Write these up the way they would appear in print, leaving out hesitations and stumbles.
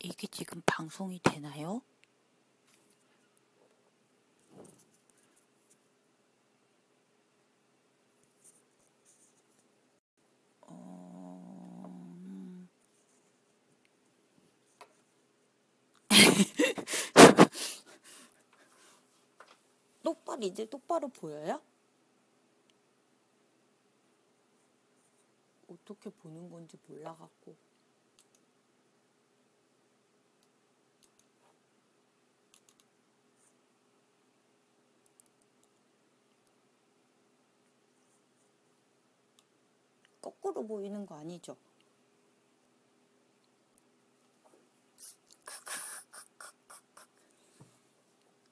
이게 지금 방송이 되나요? 이제 똑바로 보여요? 어떻게 보는 건지 몰라갖고. 거꾸로 보이는 거 아니죠?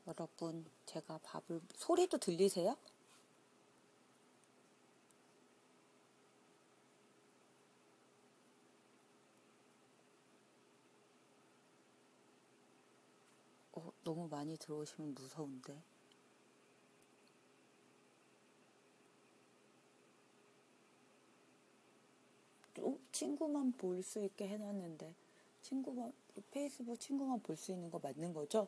여러분, 제가 소리도 들리세요? 너무 많이 들어오시면 무서운데. 친구만 볼 수 있게 해놨는데 페이스북 친구만 볼 수 있는 거 맞는 거죠?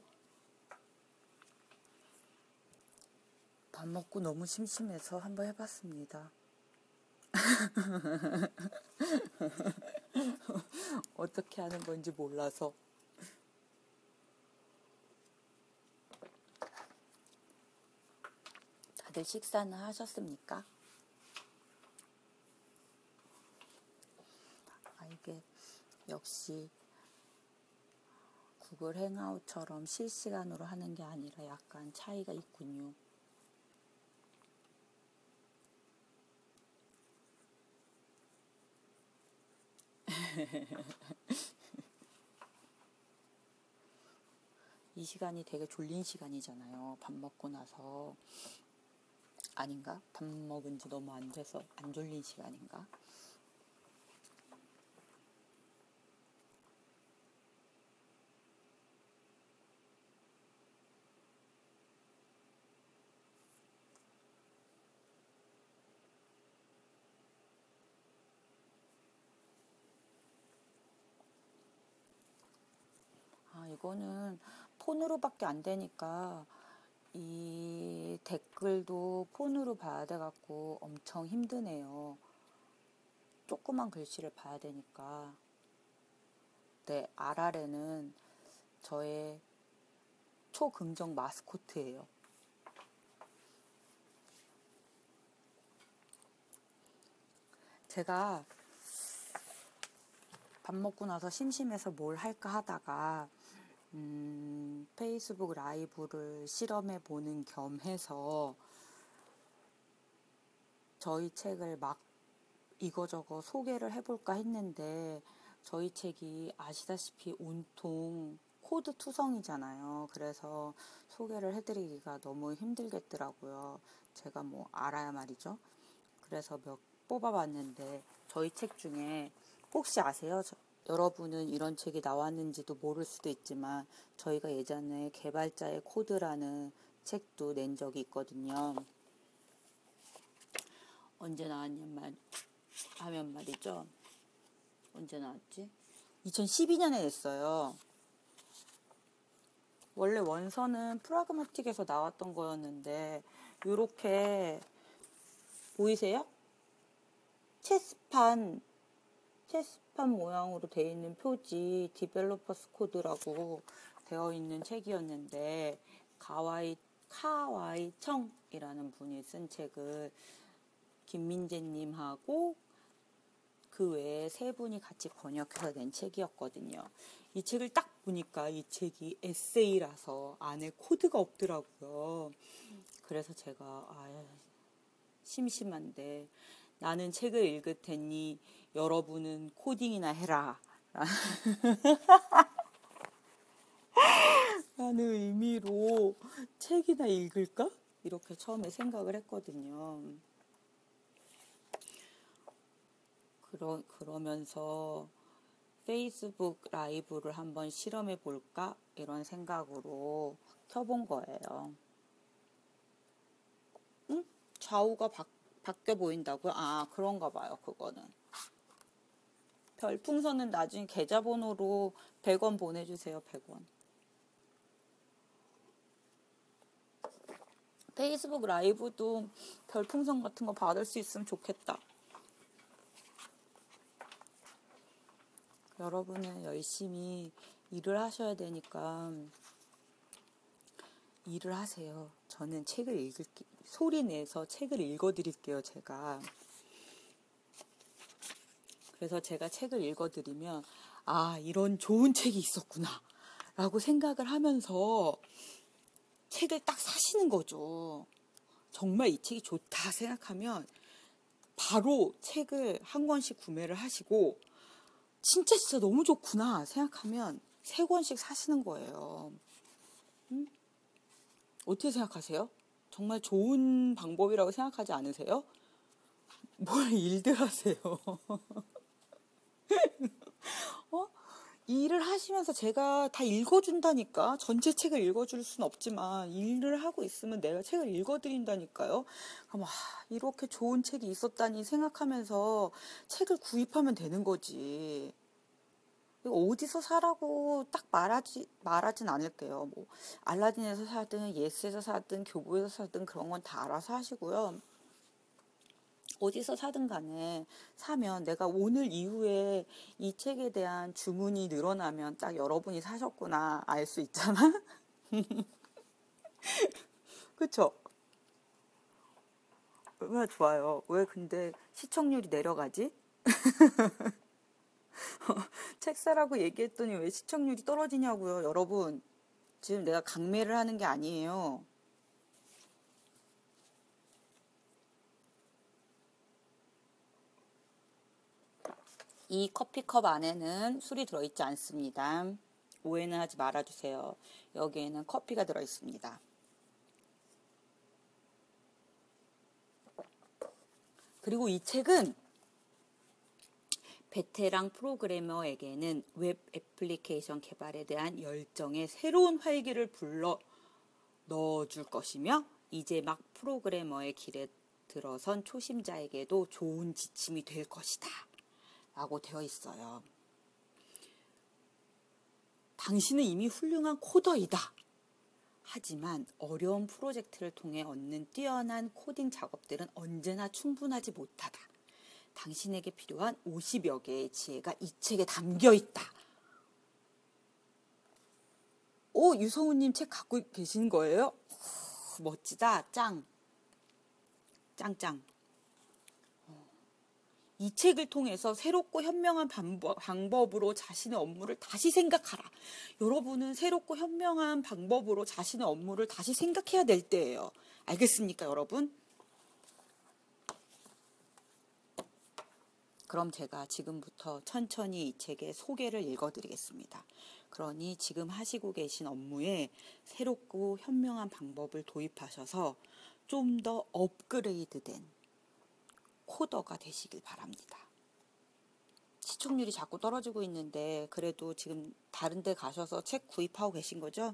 밥 먹고 너무 심심해서 한번 해봤습니다. 어떻게 하는 건지 몰라서. 다들 식사는 하셨습니까? 이게 역시 구글 행아웃처럼 실시간으로 하는 게 아니라 약간 차이가 있군요. 이 시간이 되게 졸린 시간이잖아요. 밥 먹고 나서. 아닌가? 밥 먹은 지 너무 안 돼서 안 졸린 시간인가? 이거는 폰으로밖에 안 되니까 이 댓글도 폰으로 봐야 돼갖고 엄청 힘드네요. 조그만 글씨를 봐야 되니까. 네, RR에는 저의 초긍정 마스코트예요. 제가 밥 먹고 나서 심심해서 뭘 할까 하다가 페이스북 라이브를 실험해 보는 겸 해서 저희 책을 막 이거저거 소개를 해볼까 했는데 저희 책이 아시다시피 온통 코드 투성이잖아요. 그래서 소개를 해드리기가 너무 힘들겠더라고요. 제가 뭐 알아야 말이죠. 그래서 몇 뽑아봤는데 저희 책 중에 혹시 아세요? 여러분은 이런 책이 나왔는지도 모를 수도 있지만 저희가 예전에 개발자의 코드라는 책도 낸 적이 있거든요. 언제 나왔냐면 하면 말이죠. 언제 나왔지? 2012년에 냈어요. 원래 원서는 프라그마틱에서 나왔던 거였는데 이렇게 보이세요? 체스판 모양으로 되어 있는 표지 디벨로퍼스 코드라고 되어 있는 책이었는데 카와이 청이라는 분이 쓴 책을 김민재님하고 그 외에 세 분이 같이 번역해서 낸 책이었거든요. 이 책을 딱 보니까 이 책이 에세이라서 안에 코드가 없더라고요. 그래서 제가 심심한데 나는 책을 읽을 테니 여러분은 코딩이나 해라 라는 의미로 책이나 읽을까? 이렇게 처음에 생각을 했거든요. 그러면서 페이스북 라이브를 한번 실험해 볼까? 이런 생각으로 켜본 거예요. 좌우가 바뀌어 보인다고요? 그런가 봐요. 그거는 별풍선은 나중에 계좌번호로 100원 보내주세요. 100원. 페이스북 라이브도 별풍선 같은 거 받을 수 있으면 좋겠다. 여러분은 열심히 일을 하셔야 되니까 일을 하세요. 저는 책을 소리 내서 책을 읽어드릴게요, 제가. 그래서 제가 책을 읽어드리면, 아, 이런 좋은 책이 있었구나, 라고 생각을 하면서 책을 딱 사시는 거죠. 정말 이 책이 좋다 생각하면 바로 책을 한 권씩 구매를 하시고, 진짜 너무 좋구나 생각하면 3권씩 사시는 거예요. 어떻게 생각하세요? 정말 좋은 방법이라고 생각하지 않으세요? 뭘 일들 하세요? 일을 하시면서 제가 다 읽어준다니까. 전체 책을 읽어줄 순 없지만 일을 하고 있으면 내가 책을 읽어드린다니까요. 그럼 이렇게 좋은 책이 있었다니 생각하면서 책을 구입하면 되는 거지. 어디서 사라고 딱 말하진 않을게요. 뭐 알라딘에서 사든 예스에서 사든 교보에서 사든 그런 건 다 알아서 하시고요. 어디서 사든 간에 사면 내가 오늘 이후에 이 책에 대한 주문이 늘어나면 딱 여러분이 사셨구나 알 수 있잖아. 그쵸? 얼마나 좋아요. 왜 근데 시청률이 내려가지? 책 사라고 얘기했더니 왜 시청률이 떨어지냐고요. 여러분, 지금 내가 강매를 하는 게 아니에요. 이 커피컵 안에는 술이 들어있지 않습니다. 오해는 하지 말아주세요. 여기에는 커피가 들어있습니다. 그리고 이 책은 베테랑 프로그래머에게는 웹 애플리케이션 개발에 대한 열정의 새로운 활기를 불러 넣어줄 것이며 이제 막 프로그래머의 길에 들어선 초심자에게도 좋은 지침이 될 것이다 라고 되어 있어요. 당신은 이미 훌륭한 코더이다. 하지만 어려운 프로젝트를 통해 얻는 뛰어난 코딩 작업들은 언제나 충분하지 못하다. 당신에게 필요한 50여 개의 지혜가 이 책에 담겨 있다. 유성우님 책 갖고 계신 거예요? 멋지다. 짱. 짱짱. 이 책을 통해서 새롭고 현명한 방법으로 자신의 업무를 다시 생각하라. 여러분은 새롭고 현명한 방법으로 자신의 업무를 다시 생각해야 될 때예요. 알겠습니까, 여러분? 그럼 제가 지금부터 천천히 이 책의 소개를 읽어드리겠습니다. 그러니 지금 하시고 계신 업무에 새롭고 현명한 방법을 도입하셔서 좀 더 업그레이드된 코더가 되시길 바랍니다. 시청률이 자꾸 떨어지고 있는데 그래도 지금 다른 데 가셔서 책 구입하고 계신 거죠?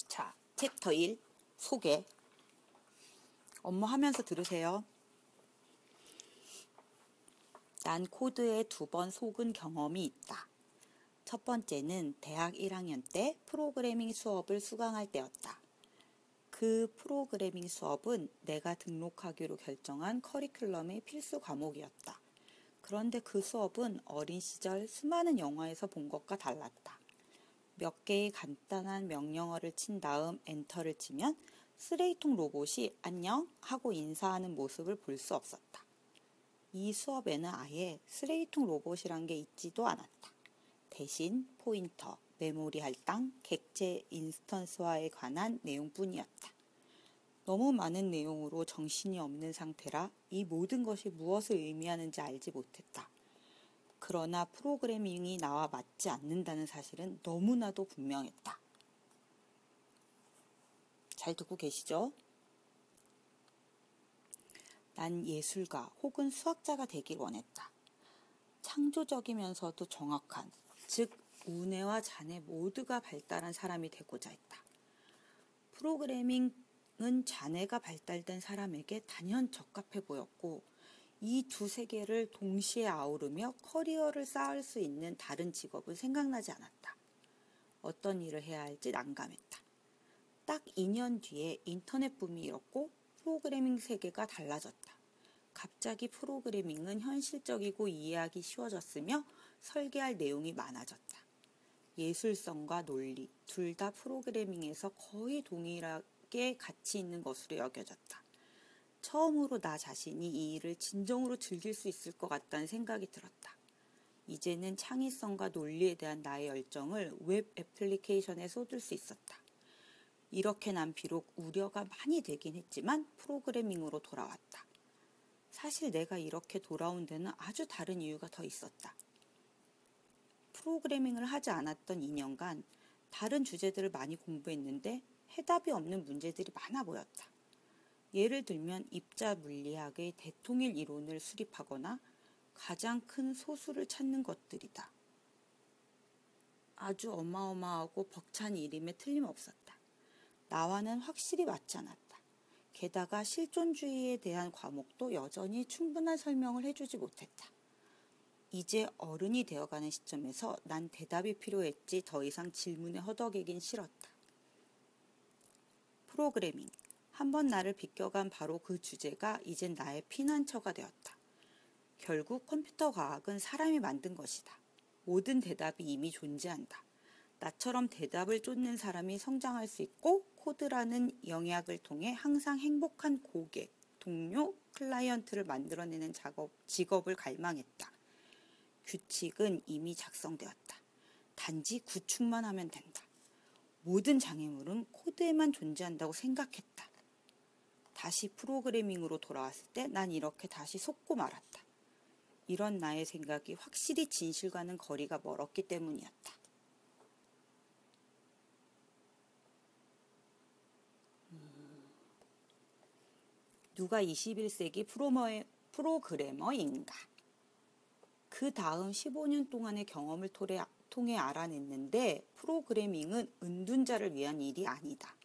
자, 챕터 1 소개. 업무하면서 들으세요. 난 코드에 2번 속은 경험이 있다. 첫 번째는 대학 1학년 때 프로그래밍 수업을 수강할 때였다. 그 프로그래밍 수업은 내가 등록하기로 결정한 커리큘럼의 필수 과목이었다. 그런데 그 수업은 어린 시절 수많은 영화에서 본 것과 달랐다. 몇 개의 간단한 명령어를 친 다음 엔터를 치면 쓰레기통 로봇이 안녕 하고 인사하는 모습을 볼 수 없었다. 이 수업에는 아예 쓰레기통 로봇이란 게 있지도 않았다. 대신 포인터, 메모리 할당, 객체 인스턴스화에 관한 내용뿐이었다. 너무 많은 내용으로 정신이 없는 상태라 이 모든 것이 무엇을 의미하는지 알지 못했다. 그러나 프로그래밍이 나와 맞지 않는다는 사실은 너무나도 분명했다. 잘 듣고 계시죠? 난 예술가 혹은 수학자가 되길 원했다. 창조적이면서도 정확한, 즉 우뇌와 자뇌 모두가 발달한 사람이 되고자 했다. 프로그래밍은 자뇌가 발달된 사람에게 단연 적합해 보였고 이 두 세계를 동시에 아우르며 커리어를 쌓을 수 있는 다른 직업은 생각나지 않았다. 어떤 일을 해야 할지 난감했다. 딱 2년 뒤에 인터넷 붐이 일었고 프로그래밍 세계가 달라졌다. 갑자기 프로그래밍은 현실적이고 이해하기 쉬워졌으며 설계할 내용이 많아졌다. 예술성과 논리, 둘 다 프로그래밍에서 거의 동일하게 가치 있는 것으로 여겨졌다. 처음으로 나 자신이 이 일을 진정으로 즐길 수 있을 것 같다는 생각이 들었다. 이제는 창의성과 논리에 대한 나의 열정을 웹 애플리케이션에 쏟을 수 있었다. 이렇게 난 비록 우려가 많이 되긴 했지만 프로그래밍으로 돌아왔다. 사실 내가 이렇게 돌아온 데는 아주 다른 이유가 더 있었다. 프로그래밍을 하지 않았던 2년간 다른 주제들을 많이 공부했는데 해답이 없는 문제들이 많아 보였다. 예를 들면 입자 물리학의 대통일 이론을 수립하거나 가장 큰 소수를 찾는 것들이다. 아주 어마어마하고 벅찬 일임에 틀림없었다. 나와는 확실히 맞지 않았다. 게다가 실존주의에 대한 과목도 여전히 충분한 설명을 해주지 못했다. 이제 어른이 되어가는 시점에서 난 대답이 필요했지 더 이상 질문에 허덕이긴 싫었다. 프로그래밍. 한번 나를 비껴간 바로 그 주제가 이젠 나의 피난처가 되었다. 결국 컴퓨터 과학은 사람이 만든 것이다. 모든 대답이 이미 존재한다. 나처럼 대답을 쫓는 사람이 성장할 수 있고 코드라는 영역을 통해 항상 행복한 고객, 동료, 클라이언트를 만들어내는 직업을 갈망했다. 규칙은 이미 작성되었다. 단지 구축만 하면 된다. 모든 장애물은 코드에만 존재한다고 생각했다. 다시 프로그래밍으로 돌아왔을 때 난 이렇게 다시 속고 말았다. 이런 나의 생각이 확실히 진실과는 거리가 멀었기 때문이었다. 누가 21세기 프로그래머인가? 그 다음 15년 동안의 경험을 통해 알아냈는데 프로그래밍은 은둔자를 위한 일이 아니다.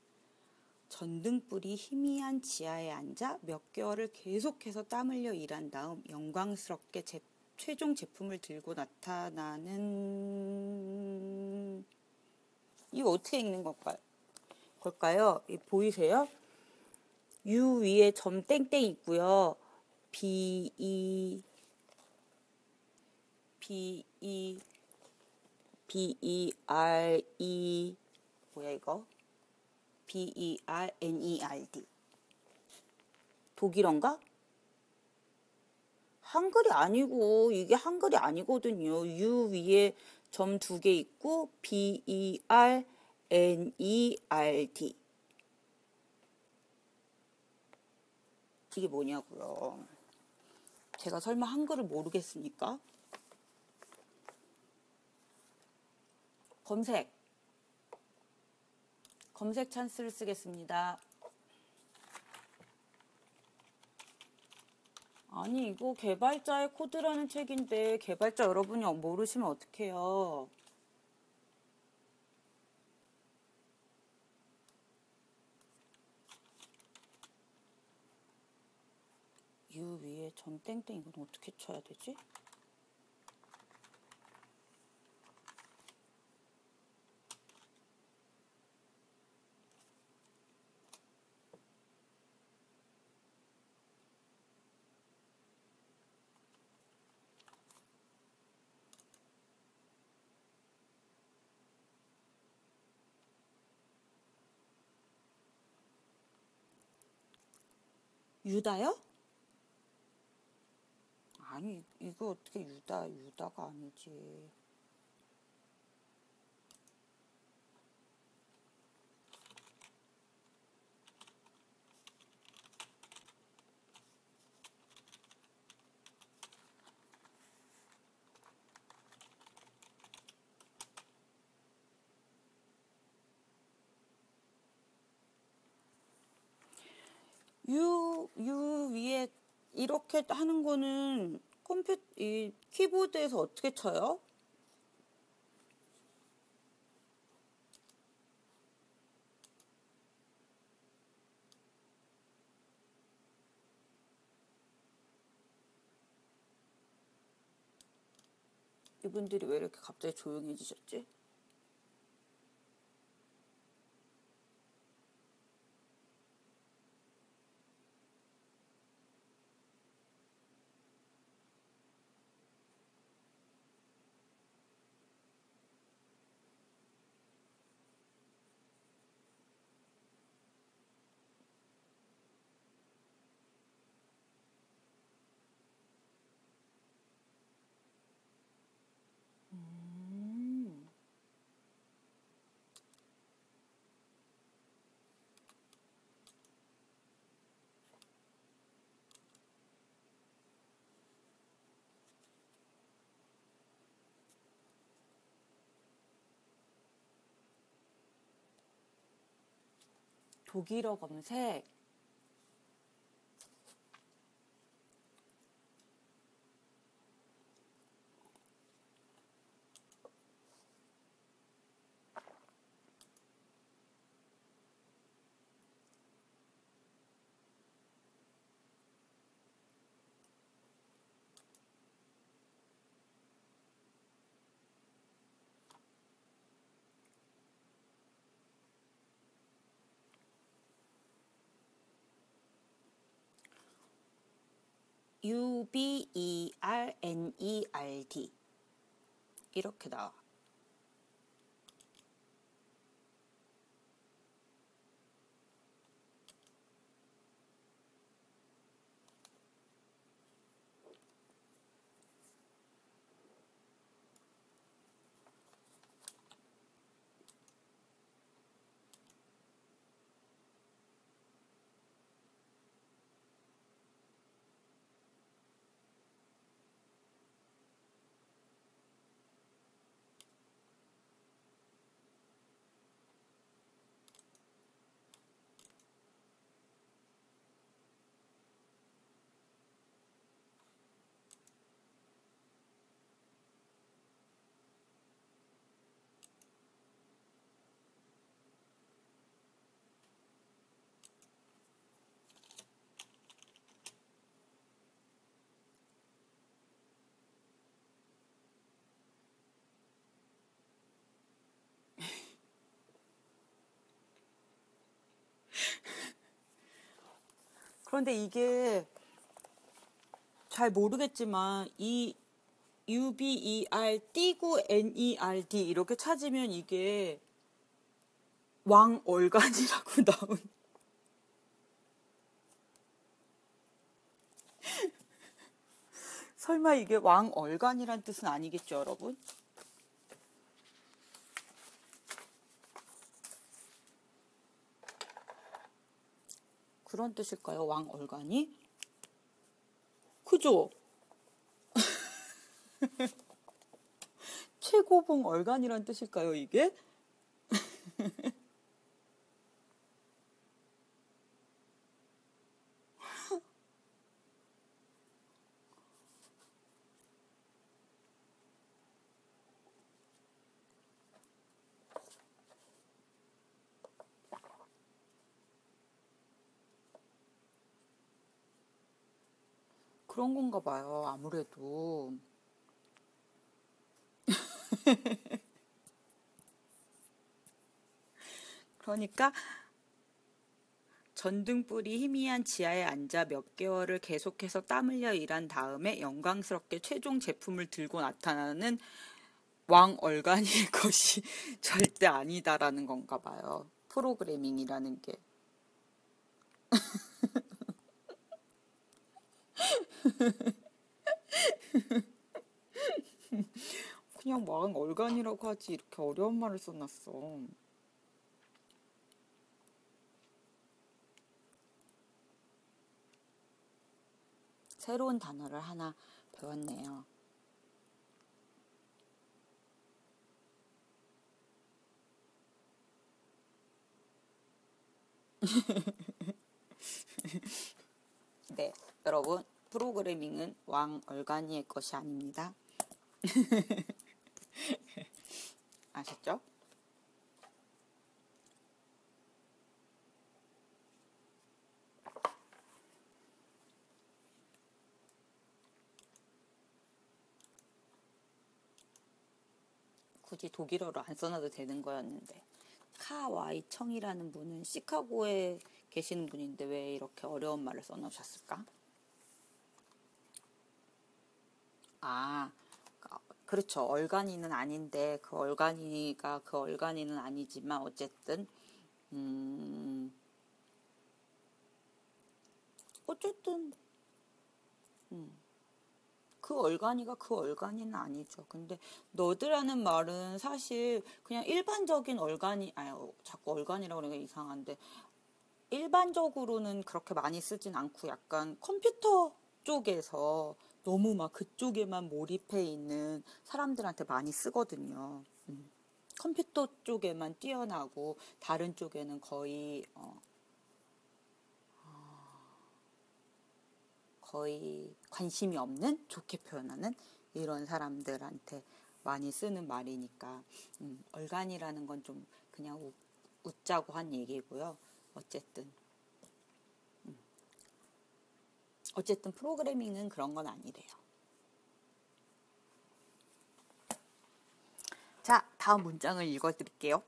전등불이 희미한 지하에 앉아 몇 개월을 계속해서 땀 흘려 일한 다음 영광스럽게 최종 제품을 들고 나타나는 이거 어떻게 읽는 걸까요? 보이세요? U 위에 점 땡땡 있고요. B-E B-E-R-E 뭐야 이거? B-E-R-N-E-R-D 독일어인가? 한글이 아니고 이게 한글이 아니거든요. U 위에 점 2개 있고 B-E-R-N-E-R-D 이게 뭐냐고요. 제가 설마 한글을 모르겠습니까? 검색 찬스를 쓰겠습니다. 아니 이거 개발자의 코드라는 책인데 개발자 여러분이 모르시면 어떡해요. U 위에 점 땡땡 이건 어떻게 쳐야 되지? 유다요? 아니 이거 어떻게 유다가 아니지. U 위에 이렇게 하는 거는 이 키보드에서 어떻게 쳐요? 이분들이 왜 이렇게 갑자기 조용해지셨지? 독일어 검색. UBERNERD 이렇게 나와. 그런데 이게 잘 모르겠지만 이 UBER 띄고 NERD 이렇게 찾으면 이게 왕얼간이라고 나온. 설마 이게 왕얼간이란 뜻은 아니겠죠, 여러분? 그런 뜻일까요, 왕얼간이? 그죠? 최고봉 얼간이란 뜻일까요, 이게? 그런 건가 봐요, 아무래도. 그러니까 전등불이 희미한 지하에 앉아 몇 개월을 계속해서 땀 흘려 일한 다음에 영광스럽게 최종 제품을 들고 나타나는 왕얼간일 것이 절대 아니다라는 건가 봐요. 프로그래밍이라는 게. 그냥 왕얼간이라고 하지 이렇게 어려운 말을 써놨어. 새로운 단어를 하나 배웠네요. 네, 여러분, 프로그래밍은 왕얼간이의 것이 아닙니다. 아셨죠? 굳이 독일어로 안 써놔도 되는 거였는데. 카와이 청이라는 분은 시카고에 계시는 분인데 왜 이렇게 어려운 말을 써놓으셨을까? 아, 그렇죠. 얼간이는 아닌데 그 얼간이가 그 얼간이는 아니지만 어쨌든 음, 어쨌든 그 얼간이가 그 얼간이는 아니죠. 근데 너드라는 말은 사실 그냥 일반적인 얼간이, 아유, 자꾸 얼간이라고 그러니까 이상한데, 일반적으로는 그렇게 많이 쓰진 않고 약간 컴퓨터 쪽에서 너무 막 그쪽에만 몰입해 있는 사람들한테 많이 쓰거든요. 컴퓨터 쪽에만 뛰어나고 다른 쪽에는 거의 관심이 없는, 좋게 표현하는 이런 사람들한테 많이 쓰는 말이니까 얼간이라는 건 좀 그냥 웃자고 한 얘기고요. 어쨌든 프로그래밍은 그런 건 아니래요. 자, 다음 문장을 읽어드릴게요.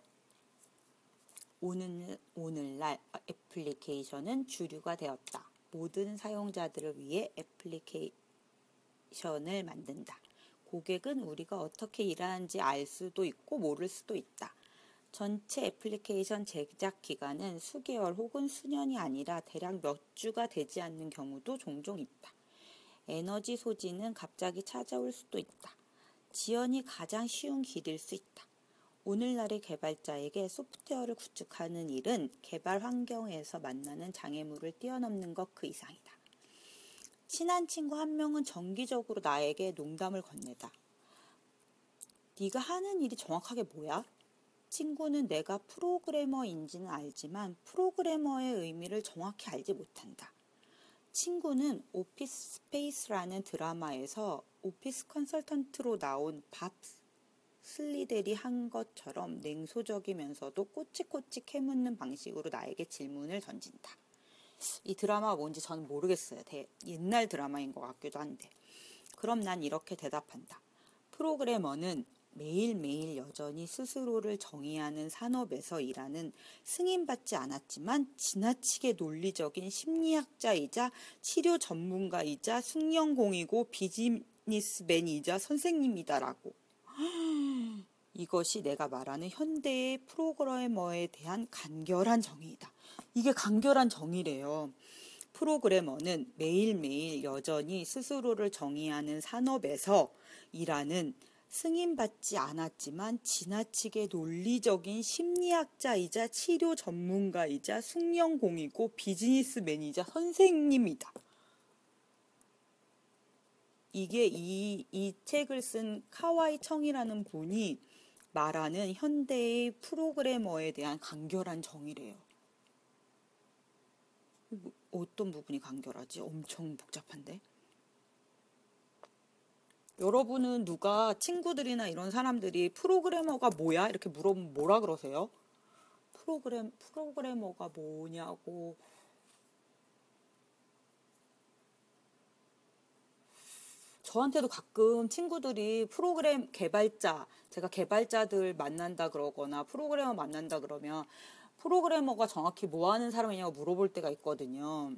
오늘날 애플리케이션은 주류가 되었다. 모든 사용자들을 위해 애플리케이션을 만든다. 고객은 우리가 어떻게 일하는지 알 수도 있고 모를 수도 있다. 전체 애플리케이션 제작 기간은 수개월 혹은 수년이 아니라 대략 몇 주가 되지 않는 경우도 종종 있다. 에너지 소진은 갑자기 찾아올 수도 있다. 지연이 가장 쉬운 길일 수 있다. 오늘날의 개발자에게 소프트웨어를 구축하는 일은 개발 환경에서 만나는 장애물을 뛰어넘는 것 그 이상이다. 친한 친구 한 명은 정기적으로 나에게 농담을 건네다. 네가 하는 일이 정확하게 뭐야? 친구는 내가 프로그래머인지는 알지만 프로그래머의 의미를 정확히 알지 못한다. 친구는 오피스 스페이스라는 드라마에서 오피스 컨설턴트로 나온 밥 슬리델이 한 것처럼 냉소적이면서도 꼬치꼬치 캐묻는 방식으로 나에게 질문을 던진다. 이 드라마가 뭔지 저는 모르겠어요. 옛날 드라마인 것 같기도 한데. 그럼 난 이렇게 대답한다. 프로그래머는 매일매일 여전히 스스로를 정의하는 산업에서 일하는 승인받지 않았지만 지나치게 논리적인 심리학자이자 치료 전문가이자 숙련공이고 비즈니스맨이자 선생님이다라고. 이것이 내가 말하는 현대의 프로그래머에 대한 간결한 정의이다. 이게 간결한 정의래요. 프로그래머는 매일매일 여전히 스스로를 정의하는 산업에서 일하는 승인받지 않았지만 지나치게 논리적인 심리학자이자 치료 전문가이자 숙련공이고 비즈니스맨이자 선생님이다. 이게 이 책을 쓴 카와이 청이라는 분이 말하는 현대의 프로그래머에 대한 간결한 정의래요. 어떤 부분이 간결하지? 엄청 복잡한데? 여러분은 누가 친구들이나 이런 사람들이 프로그래머가 뭐야? 이렇게 물어보면 뭐라 그러세요? 프로그래머가 뭐냐고. 저한테도 가끔 친구들이 프로그램 개발자, 제가 개발자들 만난다 그러거나 프로그래머 만난다 그러면 프로그래머가 정확히 뭐 하는 사람이냐고 물어볼 때가 있거든요.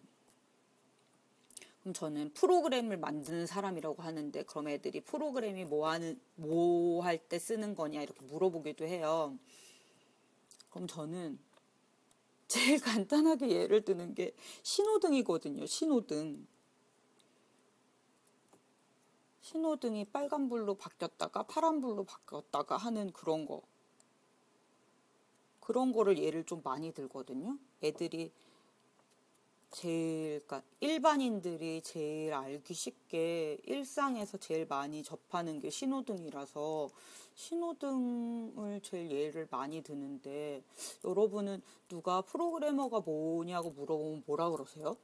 그럼 저는 프로그램을 만드는 사람이라고 하는데 그럼 애들이 프로그램이 뭐 할 때 쓰는 거냐 이렇게 물어보기도 해요. 그럼 저는 제일 간단하게 예를 드는 게 신호등이거든요. 신호등이 빨간불로 바뀌었다가 파란불로 바뀌었다가 하는 그런 거를 예를 좀 많이 들거든요. 애들이 그러니까 일반인들이 제일 알기 쉽게 일상에서 제일 많이 접하는 게 신호등이라서 신호등을 제일 예를 많이 드는데 여러분은 누가 프로그래머가 뭐냐고 물어보면 뭐라 그러세요?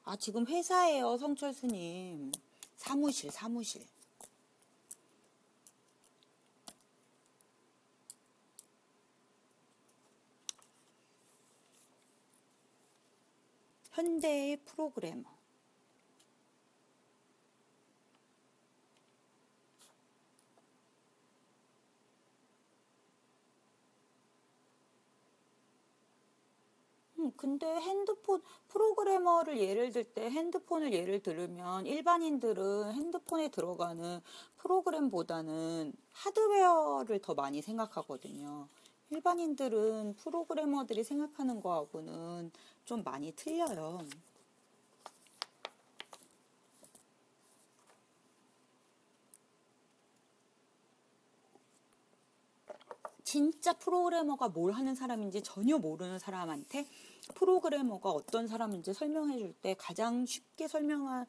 아, 지금 회사예요, 성철수님. 사무실. 현대의 프로그래머. 근데 핸드폰, 프로그래머를 예를 들 때 핸드폰을 예를 들면 일반인들은 핸드폰에 들어가는 프로그램보다는 하드웨어를 더 많이 생각하거든요. 일반인들은 프로그래머들이 생각하는 거하고는 좀 많이 틀려요. 진짜 프로그래머가 뭘 하는 사람인지 전혀 모르는 사람한테 프로그래머가 어떤 사람인지 설명해 줄 때 가장 쉽게 설명하는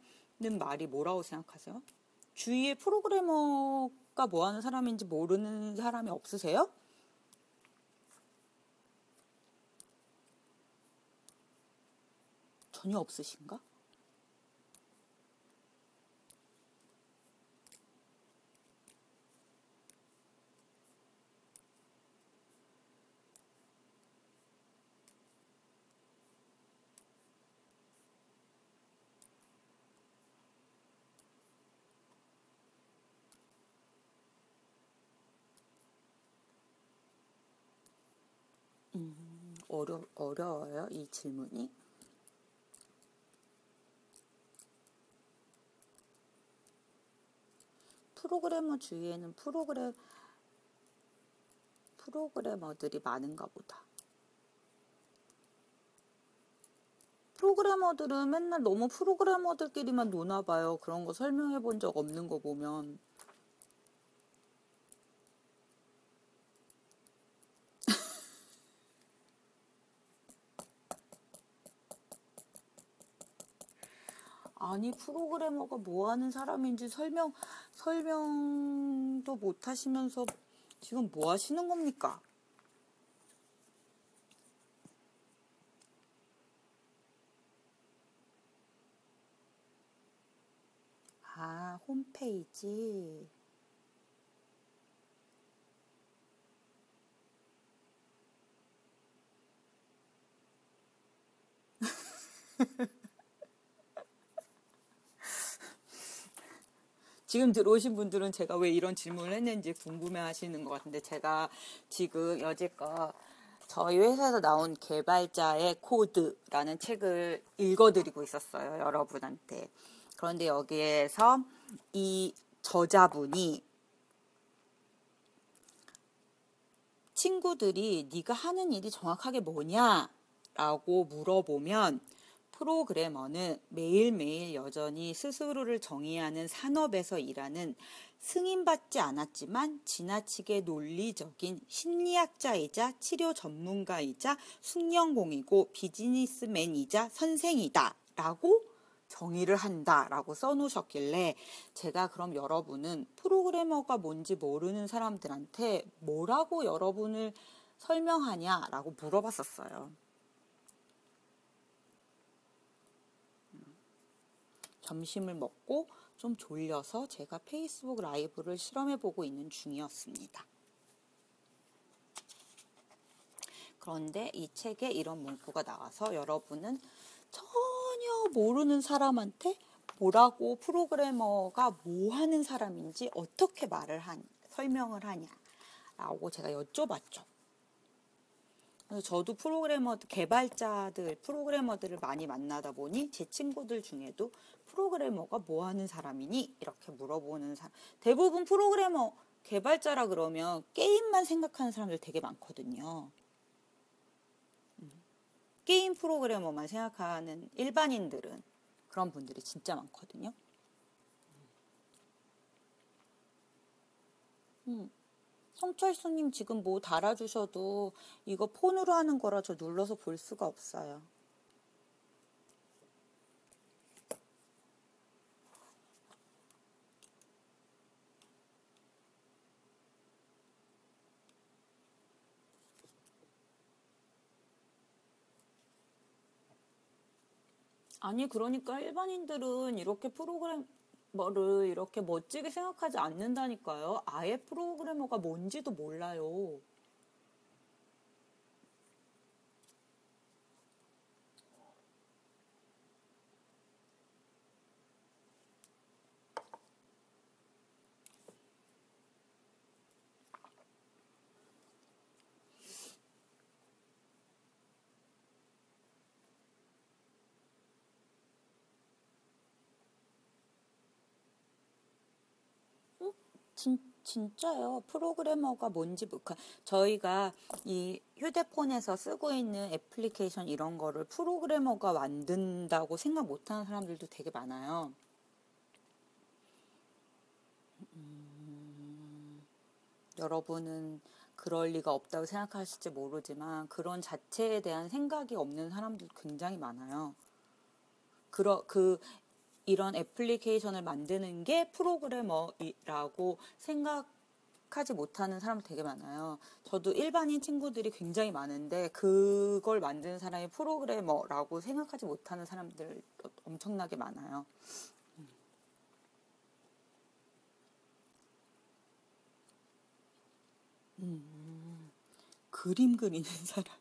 말이 뭐라고 생각하세요? 주위에 프로그래머가 뭐 하는 사람인지 모르는 사람이 없으세요? 전혀 없으신가? 어려워요, 이 질문이? 프로그래머 주위에는 프로그래머들이 많은가 보다. 프로그래머들은 맨날 너무 프로그래머들끼리만 노나 봐요. 그런 거 설명해 본 적 없는 거 보면. 아니, 프로그래머가 뭐 하는 사람인지 설명도 못 하시면서 지금 뭐 하시는 겁니까? 아, 홈페이지. 지금 들어오신 분들은 제가 왜 이런 질문을 했는지 궁금해 하시는 것 같은데, 제가 지금 여지껏 저희 회사에서 나온 개발자의 코드라는 책을 읽어드리고 있었어요, 여러분한테. 그런데 여기에서 이 저자분이 친구들이 네가 하는 일이 정확하게 뭐냐? 라고 물어보면 프로그래머는 매일매일 여전히 스스로를 정의하는 산업에서 일하는 승인받지 않았지만 지나치게 논리적인 심리학자이자 치료 전문가이자 숙련공이고 비즈니스맨이자 선생이다 라고 정의를 한다라고 써놓으셨길래 제가 그럼 여러분은 프로그래머가 뭔지 모르는 사람들한테 뭐라고 여러분을 설명하냐라고 물어봤었어요. 점심을 먹고 좀 졸려서 제가 페이스북 라이브를 실험해보고 있는 중이었습니다. 그런데 이 책에 이런 문구가 나와서 여러분은 전혀 모르는 사람한테 뭐라고 프로그래머가 뭐 하는 사람인지 어떻게 설명을 하냐라고 제가 여쭤봤죠. 그래서 저도 프로그래머들을 많이 만나다 보니 제 친구들 중에도 프로그래머가 뭐 하는 사람이니? 이렇게 물어보는 사람. 대부분 프로그래머 개발자라 그러면 게임만 생각하는 사람들 되게 많거든요. 게임 프로그래머만 생각하는 일반인들은 그런 분들이 진짜 많거든요. 성철수님 지금 뭐 달아주셔도 이거 폰으로 하는 거라 저 눌러서 볼 수가 없어요. 아니, 그러니까 일반인들은 이렇게 프로그래머를 이렇게 멋지게 생각하지 않는다니까요. 아예 프로그래머가 뭔지도 몰라요. 진짜요. 프로그래머가 뭔지, 저희가 이 휴대폰에서 쓰고 있는 애플리케이션 이런 거를 프로그래머가 만든다고 생각 못하는 사람들도 되게 많아요. 여러분은 그럴 리가 없다고 생각하실지 모르지만 그런 자체에 대한 생각이 없는 사람들도 굉장히 많아요. 이런 애플리케이션을 만드는 게 프로그래머라고 생각하지 못하는 사람도 되게 많아요. 저도 일반인 친구들이 굉장히 많은데 그걸 만드는 사람이 프로그래머라고 생각하지 못하는 사람들 엄청나게 많아요. 그림 그리는 사람.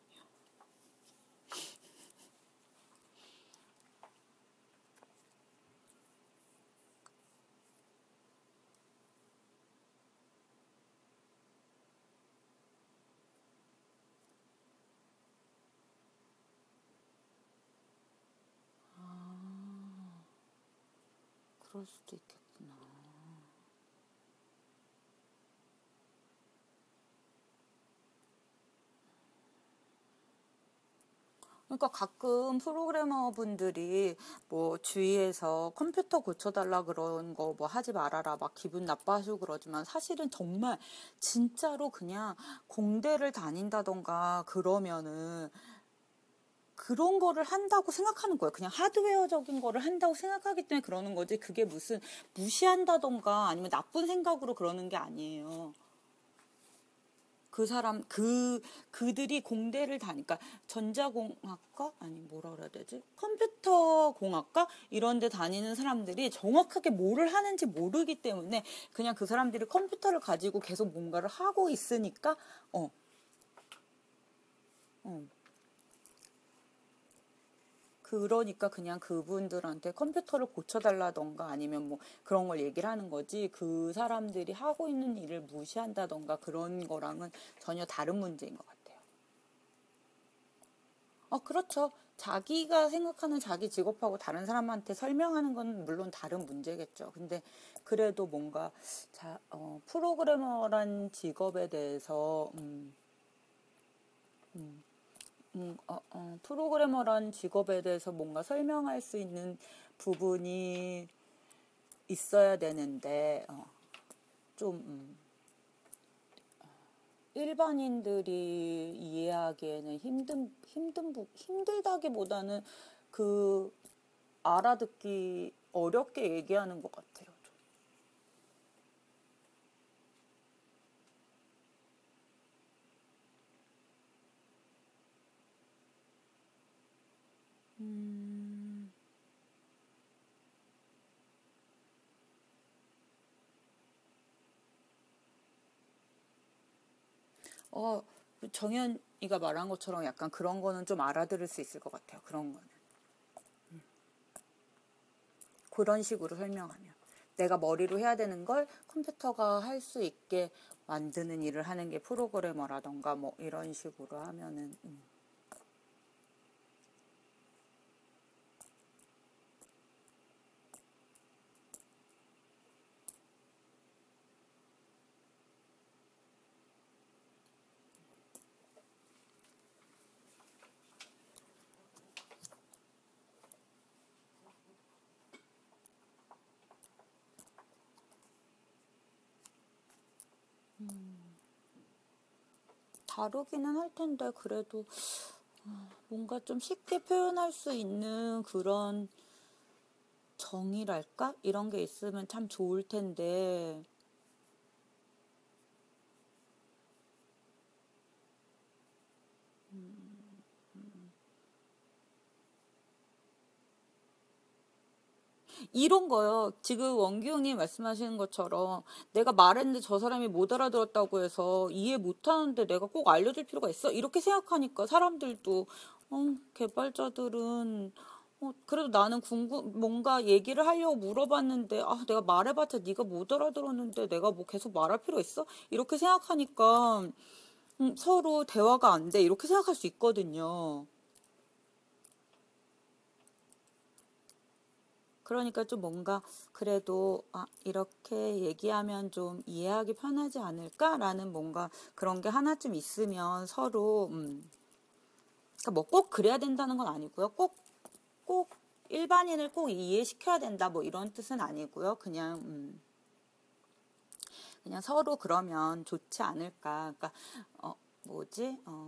그럴 수도 있겠구나. 그러니까 가끔 프로그래머 분들이 뭐 주위에서 컴퓨터 고쳐달라 그런 거 뭐 하지 말아라 막 기분 나빠하시고 그러지만 사실은 정말 진짜로 그냥 공대를 다닌다던가 그러면은 그런 거를 한다고 생각하는 거예요. 그냥 하드웨어적인 거를 한다고 생각하기 때문에 그러는 거지. 그게 무슨 무시한다던가 아니면 나쁜 생각으로 그러는 게 아니에요. 그들이 공대를 다니까 전자공학과? 아니, 뭐라 그래야 되지? 컴퓨터공학과? 이런 데 다니는 사람들이 정확하게 뭐를 하는지 모르기 때문에 그냥 그 사람들이 컴퓨터를 가지고 계속 뭔가를 하고 있으니까, 그러니까 그냥 그분들한테 컴퓨터를 고쳐달라던가 아니면 뭐 그런 걸 얘기를 하는 거지 그 사람들이 하고 있는 일을 무시한다던가 그런 거랑은 전혀 다른 문제인 것 같아요. 그렇죠. 자기가 생각하는 자기 직업하고 다른 사람한테 설명하는 건 물론 다른 문제겠죠. 근데 그래도 뭔가 프로그래머란 직업에 대해서 프로그래머란 직업에 대해서 뭔가 설명할 수 있는 부분이 있어야 되는데 좀 일반인들이 이해하기에는 힘들다기보다는 그 알아듣기 어렵게 얘기하는 것 같아요. 정현이가 말한 것처럼 약간 그런 거는 좀 알아들을 수 있을 것 같아요. 그런 거는. 그런 식으로 설명하면. 내가 머리로 해야 되는 걸 컴퓨터가 할 수 있게 만드는 일을 하는 게 프로그래머라던가 뭐 이런 식으로 하면은. 다르기는 할 텐데 그래도 뭔가 좀 쉽게 표현할 수 있는 그런 정의랄까? 이런 게 있으면 참 좋을 텐데 이런 거요. 지금 원기용님 말씀하시는 것처럼 내가 말했는데 저 사람이 못 알아들었다고 해서 이해 못하는데 내가 꼭 알려줄 필요가 있어? 이렇게 생각하니까 사람들도 개발자들은 그래도 나는 뭔가 얘기를 하려고 물어봤는데 내가 말해봤자 네가 못 알아들었는데 내가 뭐 계속 말할 필요 있어? 이렇게 생각하니까 서로 대화가 안 돼. 이렇게 생각할 수 있거든요. 그러니까 좀 뭔가 그래도 이렇게 얘기하면 좀 이해하기 편하지 않을까라는 뭔가 그런 게 하나쯤 있으면 서로 그러니까 뭐 꼭 그래야 된다는 건 아니고요. 꼭 일반인을 꼭 이해시켜야 된다 뭐 이런 뜻은 아니고요. 그냥 서로 그러면 좋지 않을까. 그러니까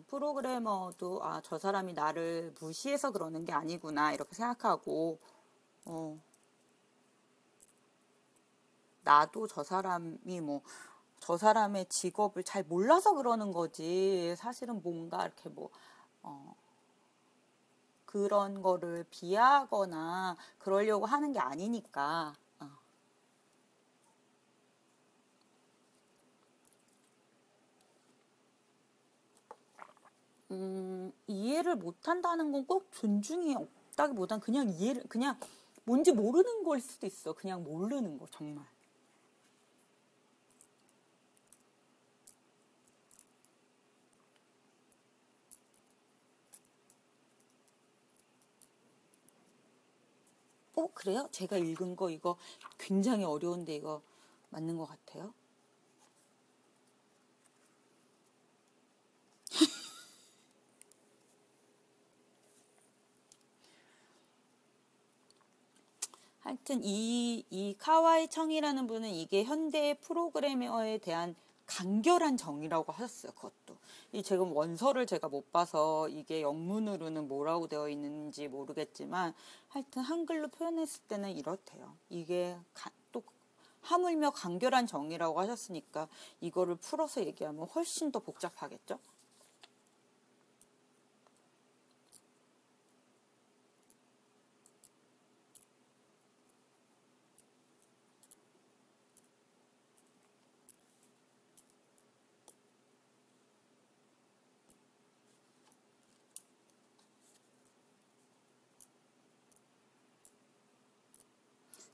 프로그래머도 저 사람이 나를 무시해서 그러는 게 아니구나 이렇게 생각하고 나도 저 사람이 저 사람의 직업을 잘 몰라서 그러는 거지 사실은 뭔가 이렇게 그런 거를 비하하거나 그러려고 하는 게 아니니까. 이해를 못한다는 건 꼭 존중이 없다기보단 그냥 뭔지 모르는 걸 수도 있어. 그냥 모르는 거 정말. 그래요? 제가 읽은 거 이거 굉장히 어려운데 이거 맞는 것 같아요. 하여튼 이 카와이 청이라는 분은 이게 현대 프로그래머에 대한 간결한 정의라고 하셨어요. 그것도. 이 지금 원서를 제가 못 봐서 이게 영문으로는 뭐라고 되어 있는지 모르겠지만 하여튼 한글로 표현했을 때는 이렇대요. 이게 또 하물며 간결한 정의라고 하셨으니까 이거를 풀어서 얘기하면 훨씬 더 복잡하겠죠?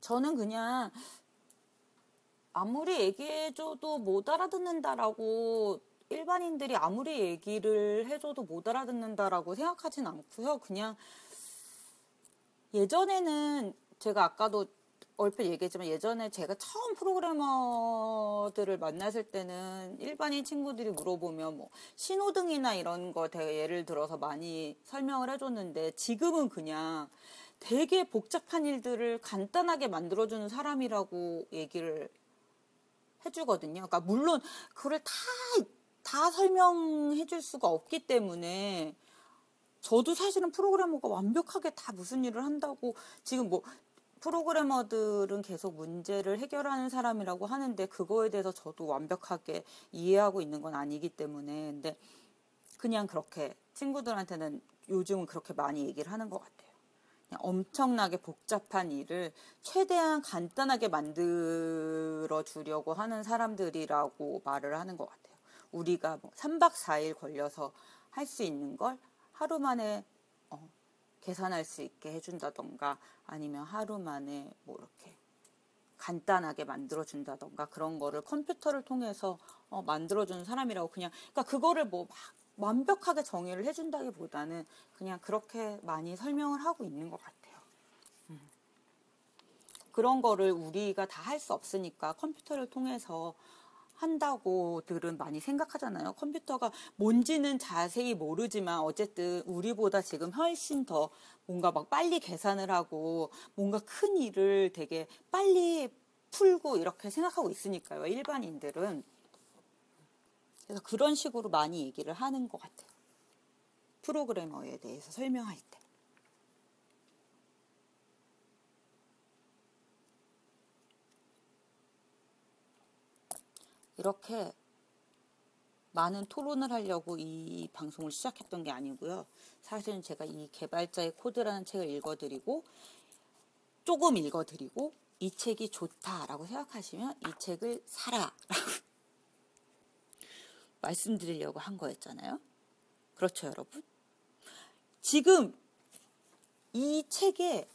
저는 그냥 아무리 얘기해줘도 못 알아듣는다라고 일반인들이 아무리 얘기를 해줘도 못 알아듣는다라고 생각하진 않고요. 그냥 예전에는 제가 아까도 얼핏 얘기했지만 예전에 제가 처음 프로그래머들을 만났을 때는 일반인 친구들이 물어보면 신호등이나 이런 거 예를 들어서 많이 설명을 해줬는데 지금은 그냥 되게 복잡한 일들을 간단하게 만들어주는 사람이라고 얘기를 해주거든요. 그러니까 물론 그걸 다 설명해 줄 수가 없기 때문에 저도 사실은 프로그래머가 완벽하게 다 무슨 일을 한다고 지금 프로그래머들은 계속 문제를 해결하는 사람이라고 하는데 그거에 대해서 저도 완벽하게 이해하고 있는 건 아니기 때문에 근데 그냥 그렇게 친구들한테는 요즘은 그렇게 많이 얘기를 하는 것 같아요. 그냥 엄청나게 복잡한 일을 최대한 간단하게 만들어 주려고 하는 사람들이라고 말을 하는 것 같아요. 우리가 3박 4일 걸려서 할 수 있는 걸 하루 만에 계산할 수 있게 해준다던가 아니면 하루 만에 이렇게 간단하게 만들어준다던가 그런 거를 컴퓨터를 통해서 만들어주는 사람이라고 그러니까 그거를 막 완벽하게 정의를 해준다기보다는 그냥 그렇게 많이 설명을 하고 있는 것 같아요. 그런 거를 우리가 다 할 수 없으니까 컴퓨터를 통해서 한다고들은 많이 생각하잖아요. 컴퓨터가 뭔지는 자세히 모르지만 어쨌든 우리보다 지금 훨씬 더 뭔가 막 빨리 계산을 하고 뭔가 큰 일을 되게 빨리 풀고 이렇게 생각하고 있으니까요. 일반인들은. 그래서 그런 식으로 많이 얘기를 하는 것 같아요. 프로그래머에 대해서 설명할 때. 이렇게 많은 토론을 하려고 이 방송을 시작했던 게 아니고요. 사실은 제가 이 개발자의 코드라는 책을 조금 읽어드리고 이 책이 좋다라고 생각하시면 이 책을 사라 라고 말씀드리려고 한 거였잖아요. 그렇죠, 여러분? 지금 이 책의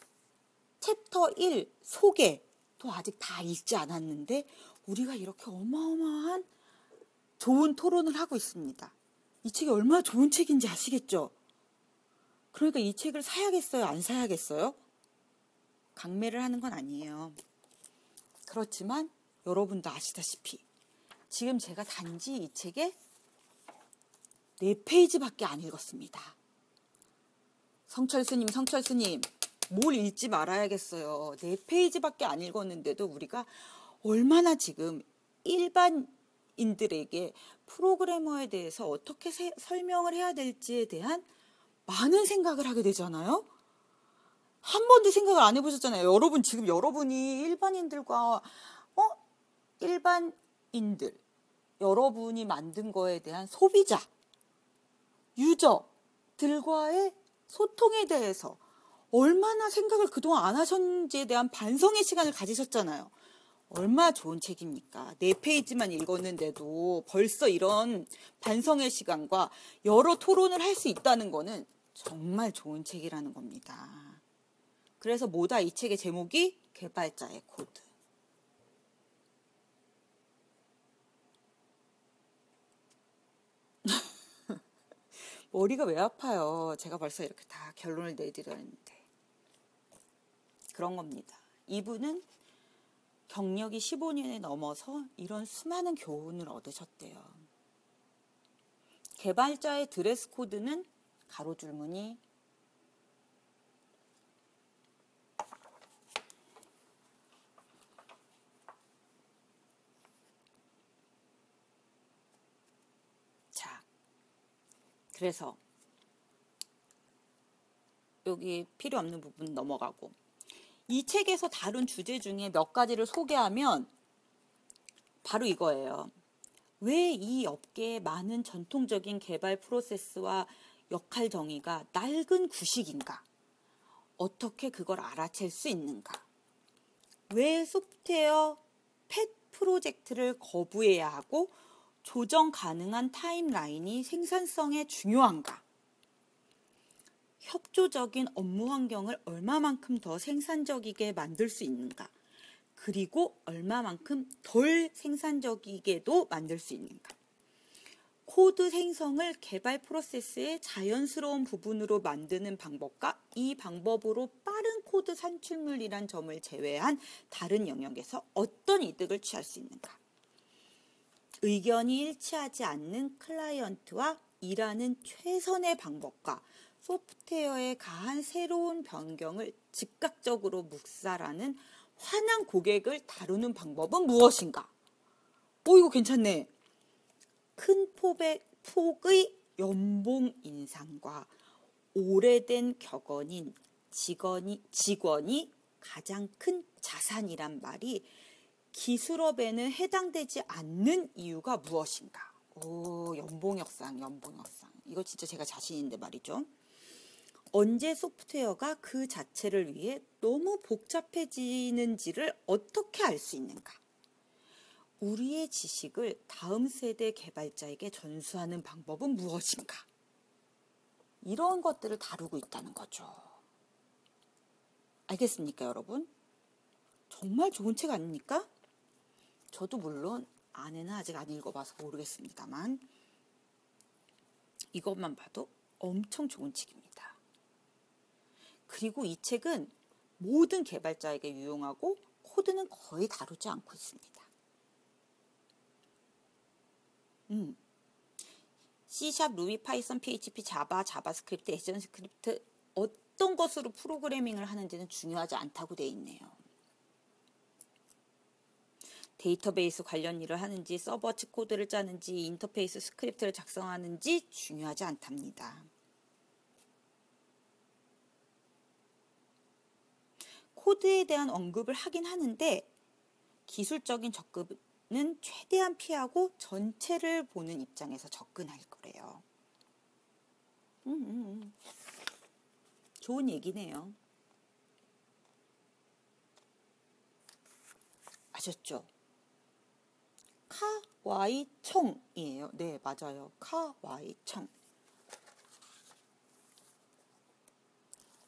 챕터 1 소개도 아직 다 읽지 않았는데 우리가 이렇게 어마어마한 좋은 토론을 하고 있습니다. 이 책이 얼마나 좋은 책인지 아시겠죠? 그러니까 이 책을 사야겠어요? 안 사야겠어요? 강매를 하는 건 아니에요. 그렇지만 여러분도 아시다시피 지금 제가 단지 이 책에 4페이지밖에 안 읽었습니다. 성철스님, 뭘 읽지 말아야겠어요. 4페이지밖에 안 읽었는데도 우리가 얼마나 지금 일반인들에게 프로그래머에 대해서 어떻게 설명을 해야 될지에 대한 많은 생각을 하게 되잖아요. 한 번도 생각을 안 해보셨잖아요. 여러분, 지금 여러분이 일반인들과 일반인들, 여러분이 만든 거에 대한 소비자, 유저들과의 소통에 대해서 얼마나 생각을 그동안 안 하셨는지에 대한 반성의 시간을 가지셨잖아요. 얼마나 좋은 책입니까? 4페이지만 읽었는데도 벌써 이런 반성의 시간과 여러 토론을 할 수 있다는 거는 정말 좋은 책이라는 겁니다. 그래서 뭐다 이 책의 제목이 개발자의 코드. 머리가 왜 아파요? 제가 벌써 이렇게 다 결론을 내드렸는데. 그런 겁니다. 이분은 경력이 15년에 넘어서 이런 수많은 교훈을 얻으셨대요. 개발자의 드레스 코드는 가로줄무늬, 자, 그래서 여기 필요 없는 부분 넘어가고, 이 책에서 다룬 주제 중에 몇 가지를 소개하면 바로 이거예요. 왜 이 업계의 많은 전통적인 개발 프로세스와 역할 정의가 낡은 구식인가? 어떻게 그걸 알아챌 수 있는가? 왜 소프트웨어 펫 프로젝트를 거부해야 하고 조정 가능한 타임라인이 생산성에 중요한가? 협조적인 업무 환경을 얼마만큼 더 생산적이게 만들 수 있는가? 그리고 얼마만큼 덜 생산적이게도 만들 수 있는가? 코드 생성을 개발 프로세스의 자연스러운 부분으로 만드는 방법과 이 방법으로 빠른 코드 산출물이란 점을 제외한 다른 영역에서 어떤 이득을 취할 수 있는가? 의견이 일치하지 않는 클라이언트와 일하는 최선의 방법과 소프트웨어에 가한 새로운 변경을 즉각적으로 묵살하는 화난 고객을 다루는 방법은 무엇인가? 이거 괜찮네. 큰 폭의 연봉 인상과 오래된 격언인 직원이 가장 큰 자산이란 말이 기술업에는 해당되지 않는 이유가 무엇인가? 연봉 협상. 이거 진짜 제가 자신인데 말이죠. 언제 소프트웨어가 그 자체를 위해 너무 복잡해지는지를 어떻게 알 수 있는가? 우리의 지식을 다음 세대 개발자에게 전수하는 방법은 무엇인가? 이런 것들을 다루고 있다는 거죠. 알겠습니까, 여러분? 정말 좋은 책 아닙니까? 저도 물론 안에는 아직 안 읽어봐서 모르겠습니다만 이것만 봐도 엄청 좋은 책입니다. 그리고 이 책은 모든 개발자에게 유용하고 코드는 거의 다루지 않고 있습니다. C#, 루비, 파이썬, PHP, 자바, 자바스크립트, 액션스크립트 어떤 것으로 프로그래밍을 하는지는 중요하지 않다고 돼 있네요. 데이터베이스 관련 일을 하는지 서버 측 코드를 짜는지 인터페이스 스크립트를 작성하는지 중요하지 않답니다. 코드에 대한 언급을 하긴 하는데 기술적인 접근은 최대한 피하고 전체를 보는 입장에서 접근할 거래요. 좋은 얘기네요. 아셨죠? 카와이청이에요. 네, 맞아요. 카와이청.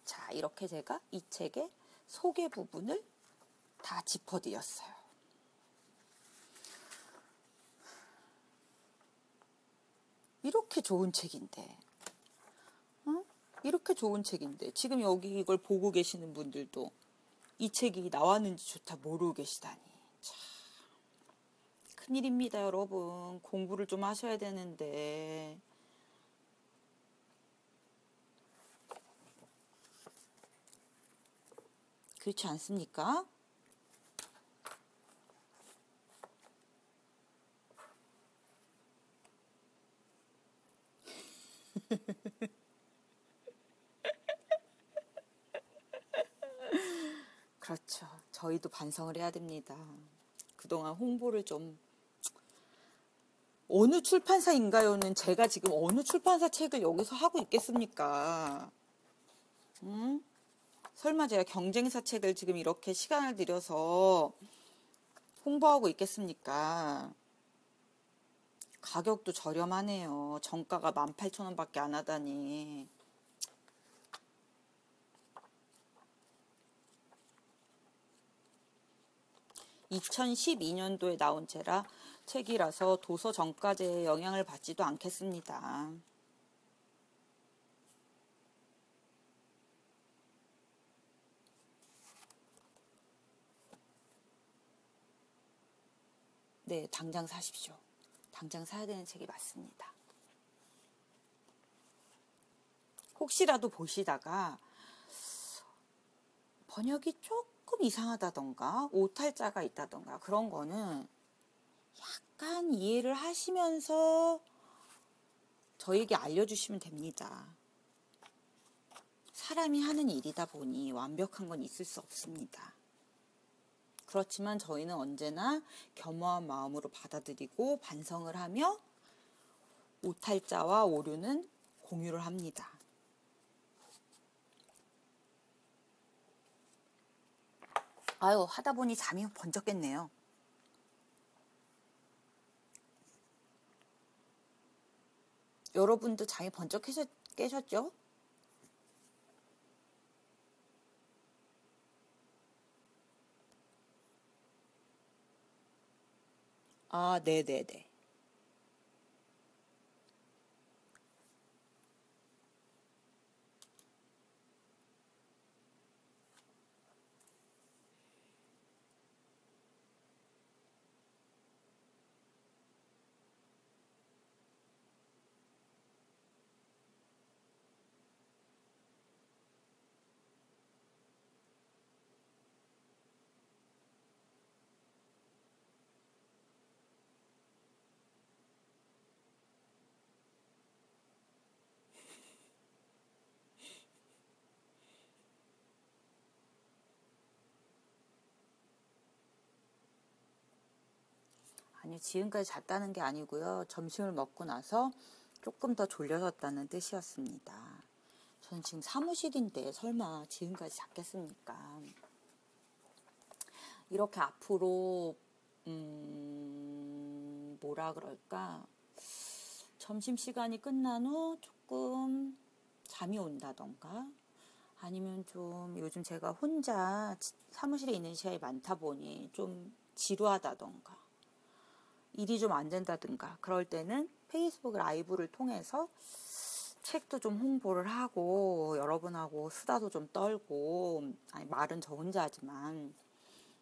자, 이렇게 제가 이 책의 소개 부분을 다 짚어드렸어요. 이렇게 좋은 책인데, 이렇게 좋은 책인데 지금 여기 이걸 보고 계시는 분들도 이 책이 나왔는지조차 모르고 계시다니. 참, 큰일입니다, 여러분. 공부를 좀 하셔야 되는데. 그렇지 않습니까? 그렇죠. 저희도 반성을 해야 됩니다. 그동안 홍보를 좀 어느 출판사인가요는 제가 지금 어느 출판사 책을 여기서 하고 있겠습니까? 설마 제가 경쟁사 책을 지금 이렇게 시간을 들여서 홍보하고 있겠습니까? 가격도 저렴하네요. 정가가 18,000원밖에 안 하다니. (2012년도에) 나온 책이라서 도서 정가제에 영향을 받지도 않겠습니다. 네, 당장 사십시오. 당장 사야 되는 책이 맞습니다. 혹시라도 보시다가 번역이 조금 이상하다던가 오탈자가 있다던가 그런 거는 약간 이해를 하시면서 저에게 알려주시면 됩니다. 사람이 하는 일이다 보니 완벽한 건 있을 수 없습니다. 그렇지만 저희는 언제나 겸허한 마음으로 받아들이고 반성을 하며 오탈자와 오류는 공유를 합니다. 아유, 하다 보니 잠이 번쩍 깼네요. 여러분도 잠이 번쩍 깨셨죠? 아, 네네네. 아니요, 지금까지 잤다는 게 아니고요. 점심을 먹고 나서 조금 더 졸려졌다는 뜻이었습니다. 저는 지금 사무실인데 설마 지금까지 잤겠습니까? 이렇게 앞으로 뭐라 그럴까, 점심시간이 끝난 후 조금 잠이 온다던가 아니면 좀 요즘 제가 혼자 사무실에 있는 시간이 많다 보니 좀 지루하다던가 일이 좀 안 된다든가 그럴 때는 페이스북 라이브를 통해서 책도 좀 홍보를 하고 여러분하고 수다도 좀 떨고, 아니 말은 저 혼자 하지만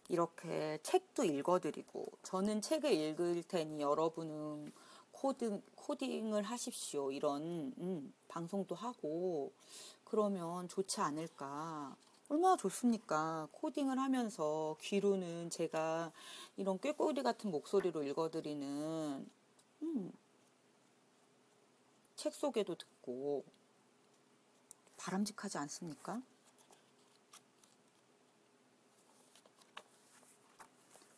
이렇게 책도 읽어드리고, 저는 책을 읽을 테니 여러분은 코딩을 하십시오, 이런 방송도 하고 그러면 좋지 않을까. 얼마나 좋습니까? 코딩을 하면서 귀로는 제가 이런 꾀꼬리 같은 목소리로 읽어드리는 책 소개도 듣고 바람직하지 않습니까?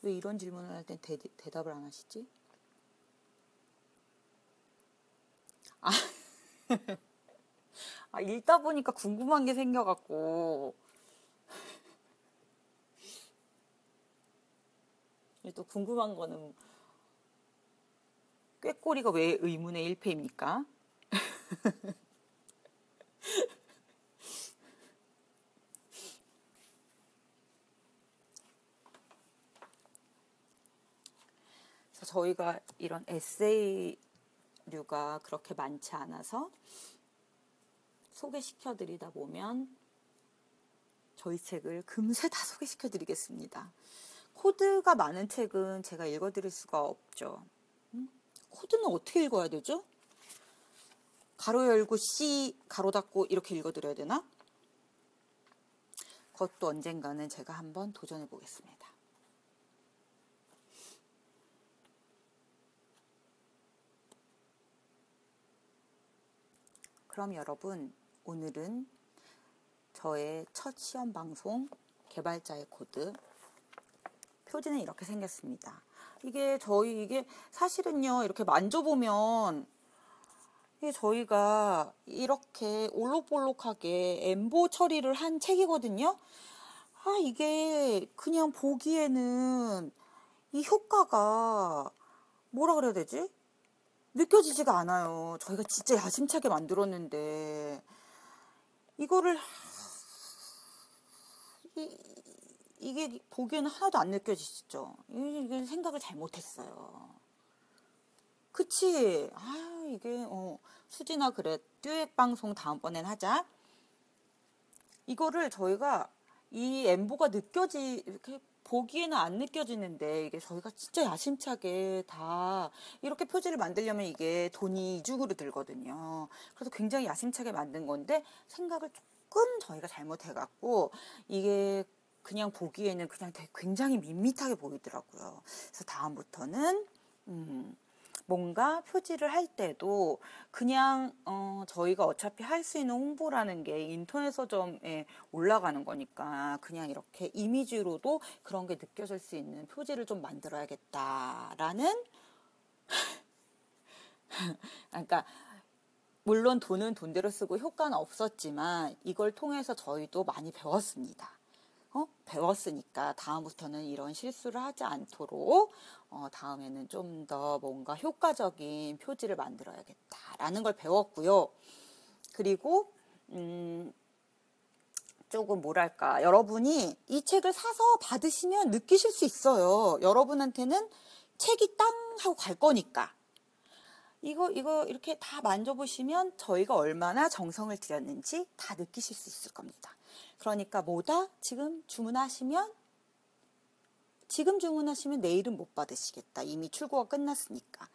왜 이런 질문을 할 땐 대답을 안 하시지? 읽다 보니까 궁금한 게 생겨갖고. 또 궁금한 거는 꾀꼬리가 왜 의문의 1패입니까? 그래서 저희가 이런 에세이류가 그렇게 많지 않아서 소개시켜드리다 보면 저희 책을 금세 다 소개시켜 드리겠습니다. 코드가 많은 책은 제가 읽어드릴 수가 없죠. 코드는 어떻게 읽어야 되죠? 가로 열고 C 가로 닫고 이렇게 읽어드려야 되나? 그것도 언젠가는 제가 한번 도전해 보겠습니다. 그럼 여러분, 오늘은 저의 첫 시험 방송 개발자의 코드 표지는 이렇게 생겼습니다. 이게 사실은요, 이렇게 만져보면 이게 저희가 이렇게 올록볼록하게 엠보 처리를 한 책이거든요. 이게 그냥 보기에는 이 효과가 뭐라 그래야 되지? 느껴지지가 않아요. 저희가 진짜 야심차게 만들었는데 이거를 이게 보기에는 하나도 안 느껴지시죠? 이게 생각을 잘못했어요. 그치? 이게 수진아 그래 듀엣 방송 다음번엔 하자. 이거를 저희가 이 엠보가 이렇게 보기에는 안 느껴지는데 이게 저희가 진짜 야심차게 다 이렇게 표지를 만들려면 이게 돈이 이중으로 들거든요. 그래서 굉장히 야심차게 만든 건데 생각을 조금 저희가 잘못해갖고 이게 그냥 보기에는 그냥 되게 굉장히 밋밋하게 보이더라고요. 그래서 다음부터는 뭔가 표지를 할 때도 그냥 저희가 어차피 할 수 있는 홍보라는 게 인터넷 서점에 올라가는 거니까 그냥 이렇게 이미지로도 그런 게 느껴질 수 있는 표지를 좀 만들어야겠다라는 그러니까 물론 돈은 돈대로 쓰고 효과는 없었지만 이걸 통해서 저희도 많이 배웠습니다. 배웠으니까 다음부터는 이런 실수를 하지 않도록 다음에는 좀 더 뭔가 효과적인 표지를 만들어야겠다라는 걸 배웠고요. 그리고 조금 뭐랄까 여러분이 이 책을 사서 받으시면 느끼실 수 있어요. 여러분한테는 책이 땅 하고 갈 거니까. 이거 이렇게 다 만져보시면 저희가 얼마나 정성을 들였는지 다 느끼실 수 있을 겁니다. 그러니까 지금 주문하시면 내일은 못 받으시겠다. 이미 출고가 끝났으니까.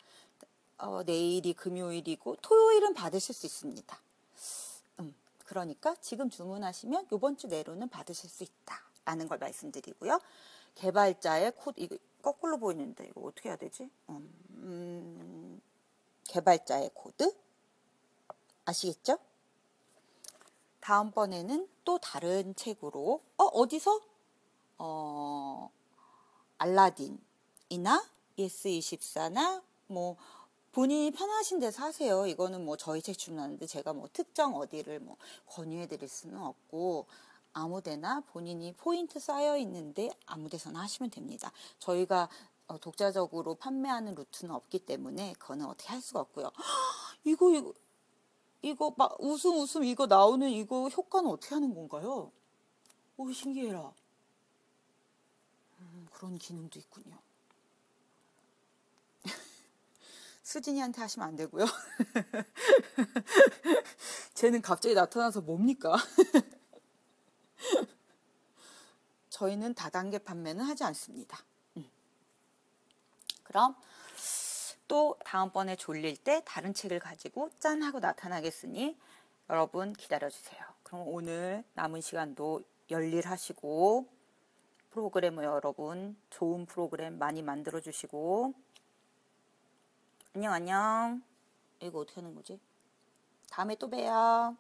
내일이 금요일이고 토요일은 받으실 수 있습니다. 그러니까 지금 주문하시면 이번 주 내로는 받으실 수 있다라는 걸 말씀드리고요. 개발자의 코드, 이거 거꾸로 보이는데 이거 어떻게 해야 되지? 개발자의 코드 아시겠죠? 다음번에는 또 다른 책으로 어디서? 알라딘이나 예스24나 뭐 본인이 편하신 데서 하세요. 이거는 뭐 저희 책 주문하는데 제가 뭐 특정 어디를 뭐 권유해 드릴 수는 없고 아무데나 본인이 포인트 쌓여 있는데 아무데서나 하시면 됩니다. 저희가 독자적으로 판매하는 루트는 없기 때문에 그거는 어떻게 할 수가 없고요. 이거 막 웃음 이거 나오는 이거 효과는 어떻게 하는 건가요? 오, 신기해라. 그런 기능도 있군요. 수진이한테 하시면 안 되고요. 쟤는 갑자기 나타나서 뭡니까? 저희는 다단계 판매는 하지 않습니다. 그럼 또 다음번에 졸릴 때 다른 책을 가지고 짠 하고 나타나겠으니 여러분 기다려주세요. 그럼 오늘 남은 시간도 열일하시고 프로그래머 여러분 좋은 프로그램 많이 만들어주시고 안녕. 이거 어떻게 하는 거지? 다음에 또 봬요.